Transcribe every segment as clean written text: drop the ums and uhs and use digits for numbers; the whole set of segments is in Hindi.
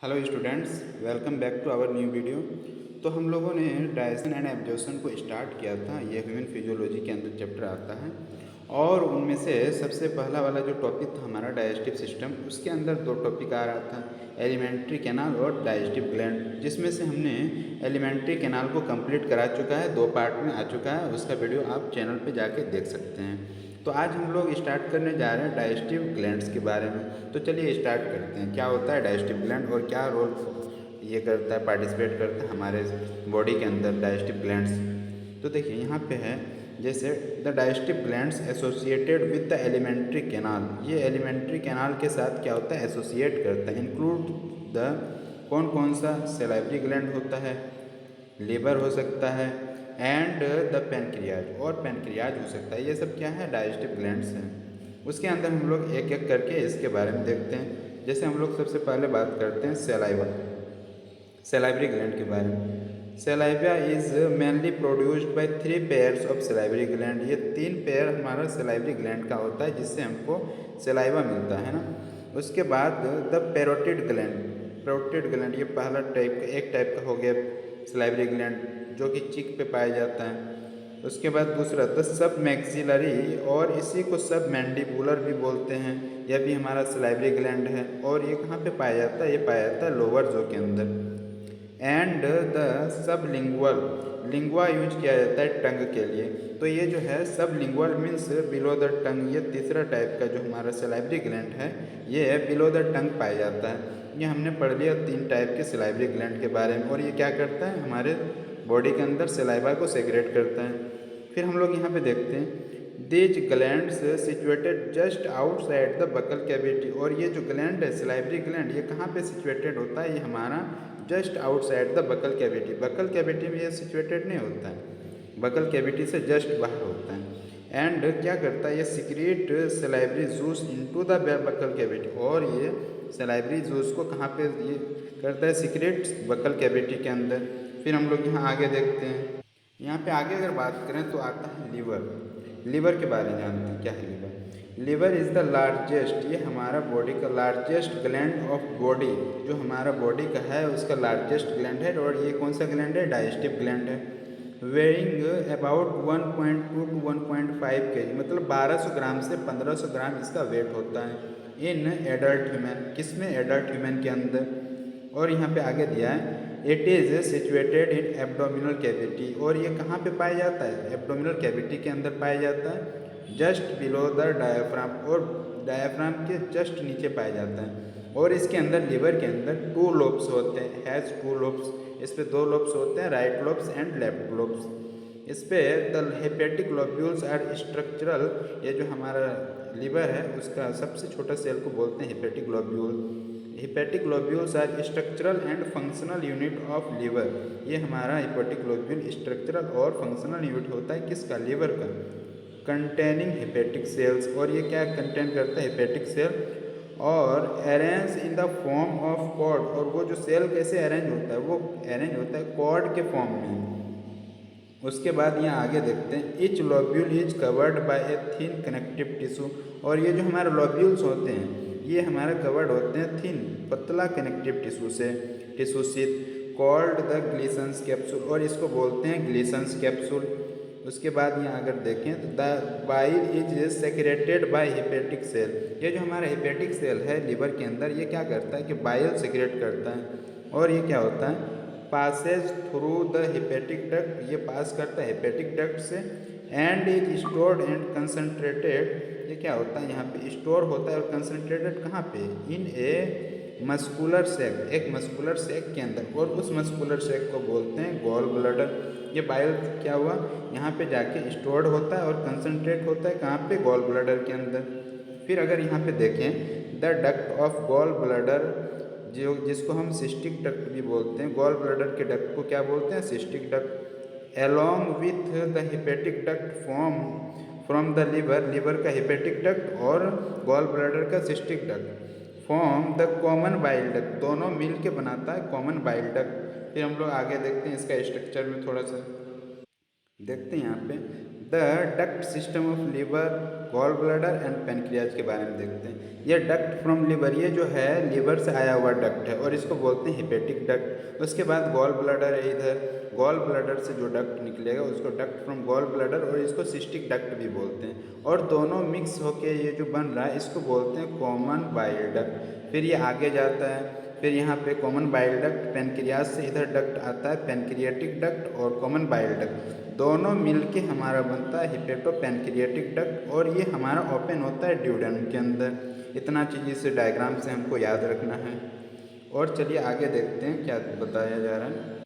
Hello students, welcome back to our new video. तो हम लोगों ने डाइजेशन एंड एब्जॉर्प्शन को स्टार्ट किया था। ये ह्यूमन फिजियोलॉजी के अंदर चैप्टर आता है और उनमें से सबसे पहला वाला जो टॉपिक था हमारा डाइजेस्टिव सिस्टम, उसके अंदर दो टॉपिक आ रहा था, एलिमेंट्री कैनाल और डाइजेस्टिव ग्लैंड, जिसमें से हमने एलिमेंट्री कैनाल को कंप्लीट करा चुका है, 2 पार्ट में आ चुका है। उसका वीडियो आप चैनल पे जाके देख सकते हैं। तो आज हम लोग स्टार्ट करने जा रहे हैं डाइजेस्टिव ग्लैंड्स के बारे में। तो चलिए स्टार्ट करते हैं। क्या होता है डाइजेस्टिव ग्लैंड और क्या रोल ये करता है, पार्टिसिपेट करता है हमारे बॉडी के अंदर डाइजेस्टिव ग्लैंड्स। तो देखिए यहाँ पे है, जैसे the digestive glands associated with the alimentary canal. ये एलिमेंट्री कैनाल के साथ क्या होता है, एसोसिएट करता है। इंक्लूड द कौन कौन सा, सैलाइवरी ग्लैंड होता है, लीवर हो सकता है, एंड द पेनक्रियाज, और पेनक्रियाज हो सकता है। ये सब क्या है, डाइजेस्टिव ग्लैंड्स हैं। उसके अंदर हम लोग एक एक करके इसके बारे में देखते हैं। जैसे हम लोग सबसे पहले बात करते हैं सैलाइवा, सैलाइवरी ग्लैंड के बारे में। Saliva is mainly produced by 3 pairs of salivary gland. ये 3 पेयर हमारा सैलाइवरी ग्लैंड का होता है, जिससे हमको सैलाइवा मिलता है ना। उसके बाद the parotid gland, parotid gland ये पहला टाइप का, एक टाइप का हो गया सैलाइवरी ग्लैंड, जो कि चिक पे पाया जाता है। उसके बाद दूसरा द सब मैक्सिलरी, और इसी को सब मैंडिबुलर भी बोलते हैं। यह भी हमारा सैलाइवरी ग्लैंड है और ये कहाँ पे पाया जाता है, ये पाया जाता है लोअर जो के अंदर। And the sub lingual, lingua use किया जाता है टंग के लिए। तो ये जो है सब lingual means below the tongue, ये तीसरा टाइप का जो हमारा सैलाइवरी ग्लैंड है, ये बिलो द टंग पाया जाता है। ये हमने पढ़ लिया 3 टाइप के सैलाइवरी ग्लैंड के बारे में। और ये क्या करता है, हमारे बॉडी के अंदर सैलाइवा को सेक्रेट करता है। फिर हम लोग यहाँ पे देखते हैं these glands situated just outside the buccal cavity. और ये जो ग्लैंड है सैलाइवरी ग्लैंड, ये कहाँ पे सिचुएटेड होता है, ये हमारा just outside the buccal cavity. Buccal cavity में ये सिचुएटेड नहीं होता है, बकल कैविटी से जस्ट बाहर होता है। एंड क्या करता है, ये secrete salivary juice into the buccal cavity. और ये सैलाइवरी जूस को कहाँ पे ये करता है, सिक्रेट बकल कैविटी के अंदर। फिर हम लोग यहाँ आगे देखते हैं, यहाँ पे आगे अगर बात करें तो आता है लीवर। लीवर के बारे में जानते हैं, क्या है liver. Liver is the largest, ये हमारा बॉडी का लार्जेस्ट ग्लैंड ऑफ बॉडी, जो हमारा बॉडी का है उसका लार्जेस्ट ग्लैंड है। और ये कौन सा ग्लैंड है, डाइजेस्टिव ग्लैंड है। वेइंग अबाउट 1.2 to 1.5 kg, मतलब 1200 ग्राम से 1500 ग्राम इसका वेट होता है इन एडल्ट ह्यूमन। किस में, एडल्ट ह्यूमन के अंदर। और यहाँ पे आगे दिया है it is situated in abdominal cavity. और ये कहाँ पे पाया जाता है, एब्डोमिनल कैविटी के अंदर पाया जाता है, जस्ट बिलो द डायाफ्राम, और डायाफ्राम के जस्ट नीचे पाया जाता है। और इसके अंदर लीवर के अंदर 2 लोब्स होते हैं, हैज़ 2 लोब्स। इस पे 2 लोब्स होते हैं, right lobes and left lobes. इस पे the hepatic lobules are structural, ये जो हमारा लीवर है उसका सबसे छोटा सेल को बोलते हैं hepatic lobule. Hepatic lobules are structural and functional unit of liver. ये हमारा हेपेटिक लोब्यूल स्ट्रक्चरल और फंक्शनल यूनिट होता है किसका, लीवर का। कंटेनिंग हेपेटिक सेल्स, और ये क्या कंटेन करता है, हेपेटिक सेल। और arrange in the form of cord, और वो जो सेल कैसे अरेंज होता है, वो अरेंज होता है कॉर्ड के फॉर्म में। उसके बाद यहाँ आगे देखते हैं etch lobule is covered by a thin connective tissue. और ये जो हमारे लोब्यूल्स होते हैं ये हमारे कवर्ड होते हैं थिन, पतला कनेक्टिव टिश्यू से, tissue sheath, called the Glisson's capsule, और इसको बोलते हैं ग्लीसन्स कैप्सूल। उसके बाद यहाँ अगर देखें तो the bile is secreted by hepatic cell. ये जो हमारा हेपेटिक सेल है लीवर के अंदर, ये क्या करता है कि बाइल सेक्रेट करता है। और ये क्या होता है, Passage through the hepatic duct, ये पास करता है हेपेटिक डक्ट से। And is stored and concentrated, ये क्या होता है, यहाँ पे स्टोर होता है और कंसनट्रेटेड कहाँ पे, इन ए मस्कुलर सेक, एक मस्कुलर सेक के अंदर। और उस मस्कुलर सेक को बोलते हैं गॉल ब्लैडर। ये बाइल क्या हुआ, यहाँ पे जाके स्टोर्ड होता है और कंसनट्रेट होता है कहाँ पे, गॉल ब्लैडर के अंदर। फिर अगर यहाँ पे देखें the duct of gall bladder, जो जिसको हम सिस्टिक डक्ट भी बोलते हैं, गॉल ब्लैडर के डक्ट को क्या बोलते हैं, cystic duct. Along with the hepatic duct form from the liver, liver का हेपेटिक डक्ट और गॉल ब्लैडर का cystic duct form the common bile duct, दोनों मिल के बनाता है कॉमन बाइल डक्ट। फिर हम लोग आगे देखते हैं इसका स्ट्रक्चर में थोड़ा सा देखते हैं। यहाँ पे the duct system of liver gall bladder and pancreas के बारे में देखते हैं। ये डक्ट फ्रॉम लिवर, ये जो है लिवर से आया हुआ डक्ट है और इसको बोलते हैं हेपेटिक डक्ट। उसके बाद गॉल ब्लैडर है, इधर गॉल ब्लैडर से जो डक्ट निकलेगा उसको डक्ट फ्रॉम गॉल ब्लैडर और इसको सिस्टिक डक्ट भी बोलते हैं। और दोनों मिक्स होके ये जो बन रहा है इसको बोलते हैं कॉमन बाइल डक्ट। फिर ये आगे जाता है, फिर यहाँ पे कॉमन बाइल डक्ट, पेनक्रियाज से इधर डक्ट आता है पेनक्रियाटिक डक्ट और कॉमन बाइल डक्ट, दोनों मिलके हमारा बनता है हिपेटो पेनक्रियाटिक डक्ट और ये हमारा ओपन होता है ड्यूडेनम के अंदर। इतना चीज़ इस डायग्राम से हमको याद रखना है। और चलिए आगे देखते हैं क्या बताया जा रहा है।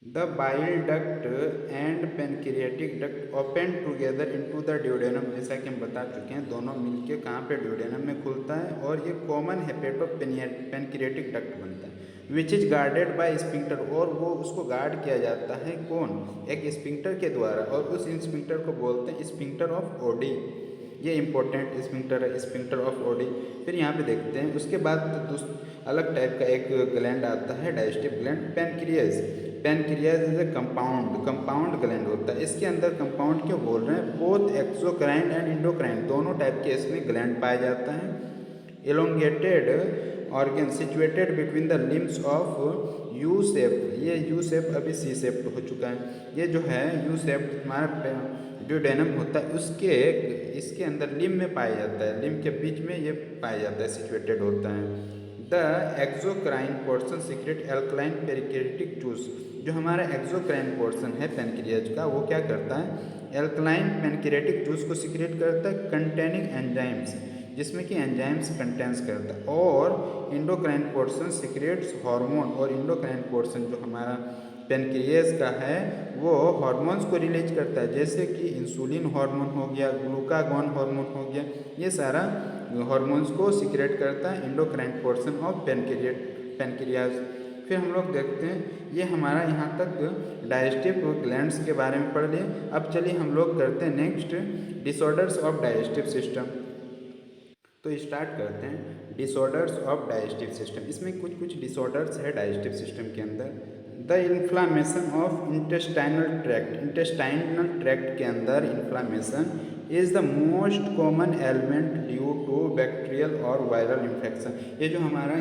The bile duct and pancreatic duct open together into the duodenum, जैसा कि हम बता चुके हैं दोनों मिलके कहाँ पे ड्यूडेनम में खुलता है और ये कॉमन हेपेटो पेनक्रियाटिक डक्ट बनता है which is guarded by sphincter, और वो उसको गार्ड किया जाता है कौन, एक स्पिंक्टर के द्वारा, और उस स्पिंक्टर को बोलते हैं स्पिंक्टर ऑफ ओडी। ये इंपॉर्टेंट स्पिंक्टर है, स्पिंक्टर ऑफ ओडी। फिर यहाँ पे देखते हैं उसके बाद अलग टाइप का एक ग्लैंड आता है digestive gland pancreas. Pancreas is a compound gland होता है। इसके अंदर कंपाउंड क्यों बोल रहे हैं, बोथ एक्सोक्राइन एंड इंडोक्राइन दोनों टाइप के इसमें ग्लैंड पाया जाता है। Elongated organ situated between the limbs of U shape, ये यू शेप अभी सी शेप हो चुका है। ये जो है यू शेप हमारा ड्यूडेनम होता है उसके इसके अंदर लिम में पाया जाता है, लिम के बीच में ये पाया जाता है, सिचुएटेड होता है। The exocrine portion secret alkaline pancreatic juice, जो हमारा एक्सोक्राइन पोर्शन है पेनक्रियाज का वो क्या करता है, एल्कलाइन पेनक्रियाटिक जूस को सीक्रेट करता है कंटेनिंग एंजाइम्स, जिसमें कि एंजाइम्स कंटेंस करता है। और इंडोक्राइन पोर्शन सीक्रेट्स हार्मोन, और इंडोक्राइन पोर्शन जो हमारा पेनक्रियाज का है वो हार्मोन्स को रिलीज करता है, जैसे कि इंसुलिन हार्मोन हो गया, ग्लूकागॉन हार्मोन हो गया, ये सारा हार्मोन्स को सीक्रेट करता है इंडोक्राइन पोर्शन ऑफ पेनक्रियाज। फिर हम लोग देखते हैं ये हमारा यहाँ तक डाइजेस्टिव ग्लैंड्स के बारे में पढ़ लिए। अब चलिए हम लोग करते हैं next disorders of digestive system. तो स्टार्ट करते हैं डिसऑर्डर्स ऑफ डाइजेस्टिव सिस्टम। इसमें कुछ कुछ डिसऑर्डर्स है डाइजेस्टिव सिस्टम के अंदर। The inflammation of intestinal tract के अंदर inflammation is the most common element due to bacterial और वायरल इन्फेक्शन। ये जो हमारा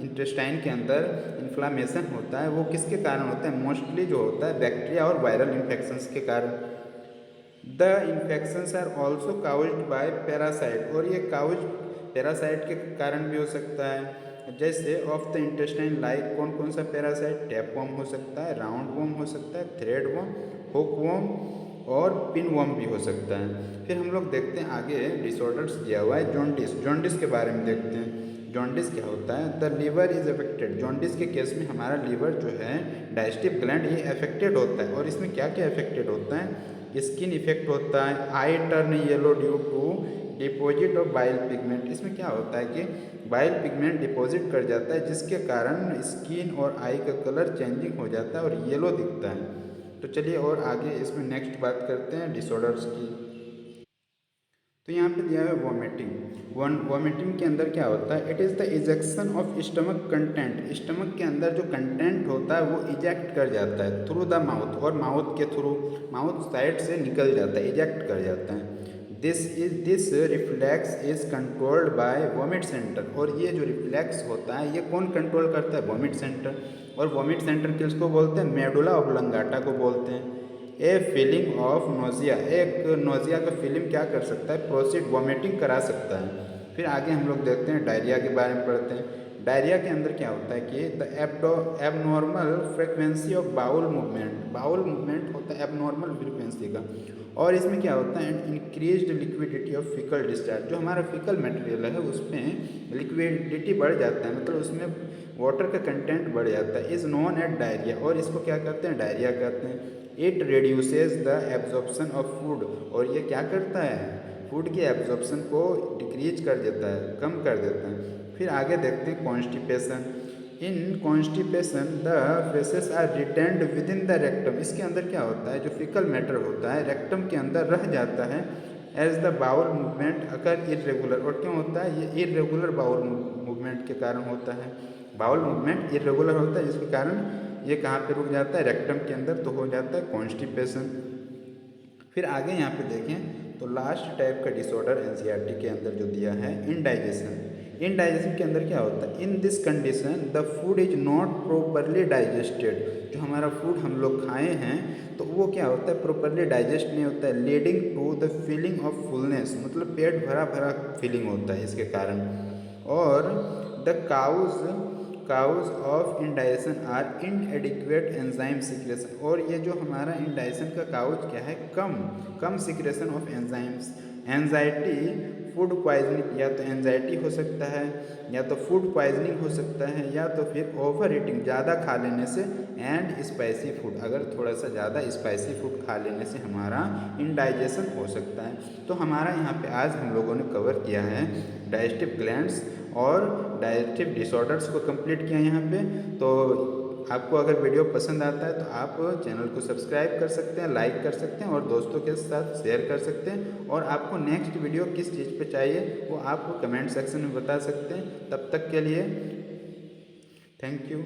इंटेस्टाइन के अंदर इन्फ्लामेशन होता है वो किसके कारण होता है, मोस्टली जो होता है बैक्टीरिया और वायरल इन्फेक्शंस के कारण। The infections are also caused by parasite, और ये काउज पैरासाइट के कारण भी हो सकता है, जैसे ऑफ द इंटेस्टाइन लाइक कौन कौन सा पैरासाइट, टैपवर्म हो सकता है, राउंड वर्म हो सकता है, थ्रेड वर्म, हुक वर्म और पिन वर्म भी हो सकता है। फिर हम लोग देखते हैं आगे डिसऑर्डर्स दिया हुआ है जॉन्डिस। जॉन्डिस के बारे में देखते हैं जॉन्डिस क्या होता है। The liver is affected, jaundice के केस में हमारा लीवर जो है डाइजेस्टिव ग्लैंड ये अफेक्टेड होता है। और इसमें क्या क्या अफेक्टेड होता है, स्किन इफेक्ट होता है, eye turn yellow due to deposit of bile pigment. इसमें क्या होता है कि बाइल पिगमेंट डिपॉजिट कर जाता है जिसके कारण स्किन और आई का कलर चेंजिंग हो जाता है और येलो दिखता है। तो चलिए और आगे इसमें नेक्स्ट बात करते हैं डिसऑर्डर्स की। तो यहाँ पे दिया है वॉमिटिंग। वॉमिटिंग के अंदर क्या होता है, it is the ejection of stomach content, stomach के अंदर जो कंटेंट होता है वो इजेक्ट कर जाता है थ्रू द माउथ, और माउथ के थ्रू माउथ साइड से निकल जाता है, इजेक्ट कर जाता है। This reflex is controlled by vomit centre, और ये जो रिफ्लेक्स होता है ये कौन कंट्रोल करता है, वॉमिट सेंटर। और वॉमिट सेंटर किसको बोलते हैं, मेडुला ऑब्लंगाटा को बोलते हैं। ए फीलिंग ऑफ नोजिया, एक नोजिया का फीलिंग क्या कर सकता है, प्रोसीड वॉमिटिंग करा सकता है। फिर आगे हम लोग देखते हैं डायरिया के बारे में पढ़ते हैं। डायरिया के अंदर क्या होता है कि the abnormal frequency of bowel movement होता है एबनॉर्मल फ्रीक्वेंसी का, और इसमें क्या होता है increased liquidity of faecal discharge, जो हमारा फीकल मटेरियल है उसमें लिक्विडिटी बढ़ जाता है, मतलब उसमें वाटर का कंटेंट बढ़ जाता है, इज़ नोन एट डायरिया, और इसको क्या कहते हैं, डायरिया कहते हैं। It reduces the absorption of food, और ये क्या करता है, फूड की एब्जॉर्प्शन को डिक्रीज कर देता है, कम कर देता है। फिर आगे देखते हैं constipation. In constipation the faeces are retained within the rectum, इसके अंदर क्या होता है, जो फिकल मैटर होता है रेक्टम के अंदर रह जाता है। As the bowel movement occur irregular, और क्यों होता है, ये इरेगुलर बाउल मूवमेंट के कारण होता है। बाउल मूवमेंट इरेगुलर होता है जिसके कारण ये कहाँ पे रुक जाता है, रेक्टम के अंदर, तो हो जाता है कॉन्स्टिपेशन। फिर आगे यहाँ पे देखें तो लास्ट टाइप का डिसऑर्डर एनसीईआरटी के अंदर जो दिया है इनडाइजेशन। इनडाइजेशन के अंदर क्या होता है, in this condition the food is not properly digested. जो हमारा फूड हम लोग खाए हैं तो वो क्या होता है, प्रॉपरली डाइजेस्ट नहीं होता है, leading to the feeling of fullness, मतलब पेट भरा भरा फीलिंग होता है इसके कारण। और the cause of indigestion are inadequate enzyme secretion. और ये जो हमारा इंडाइजेशन का काउज क्या है, कम secretion of enzymes. Anxiety food poisoning, या तो एंजाइटी हो सकता है, या तो फूड पॉइजनिंग हो सकता है, या तो फिर ओवर ईटिंग ज़्यादा खा लेने से, एंड स्पाइसी फूड, अगर थोड़ा सा ज़्यादा स्पाइसी फूड खा लेने से हमारा इनडाइजेशन हो सकता है। तो हमारा यहाँ पे आज हम लोगों ने कवर किया है डाइजेस्टिव ग्लैंड्स और डाइजेस्टिव डिसऑर्डर्स को कंप्लीट किया यहाँ पे। तो आपको अगर वीडियो पसंद आता है तो आप चैनल को सब्सक्राइब कर सकते हैं, लाइक कर सकते हैं और दोस्तों के साथ शेयर कर सकते हैं। और आपको नेक्स्ट वीडियो किस चीज़ पे चाहिए वो आप कमेंट सेक्शन में बता सकते हैं। तब तक के लिए थैंक यू।